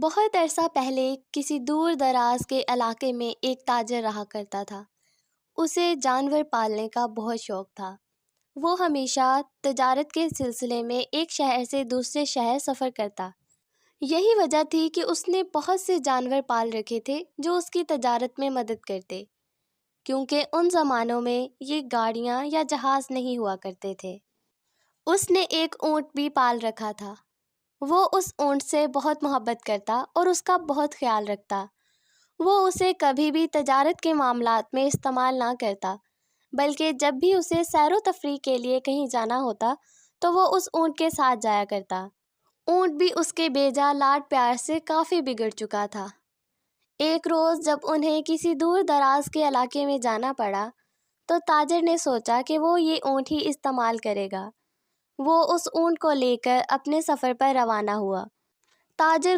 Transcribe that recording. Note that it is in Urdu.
بہت عرصہ پہلے کسی دور دراز کے علاقے میں ایک تاجر رہا کرتا تھا۔ اسے جانور پالنے کا بہت شوق تھا۔ وہ ہمیشہ تجارت کے سلسلے میں ایک شہر سے دوسرے شہر سفر کرتا۔ یہی وجہ تھی کہ اس نے بہت سے جانور پال رکھے تھے جو اس کی تجارت میں مدد کرتے، کیونکہ ان زمانوں میں یہ گاڑیاں یا جہاز نہیں ہوا کرتے تھے۔ اس نے ایک اونٹ بھی پال رکھا تھا۔ وہ اس اونٹ سے بہت محبت کرتا اور اس کا بہت خیال رکھتا۔ وہ اسے کبھی بھی تجارت کے معاملات میں استعمال نہ کرتا، بلکہ جب بھی اسے سیر و تفریح کے لیے کہیں جانا ہوتا تو وہ اس اونٹ کے ساتھ جایا کرتا۔ اونٹ بھی اس کے بے جا لاڈ پیار سے کافی بگڑ چکا تھا۔ ایک روز جب انہیں کسی دور دراز کے علاقے میں جانا پڑا تو تاجر نے سوچا کہ وہ یہ اونٹ ہی استعمال کرے گا۔ وہ اس اونٹ کو لے کر اپنے سفر پر روانہ ہوا۔ تاجر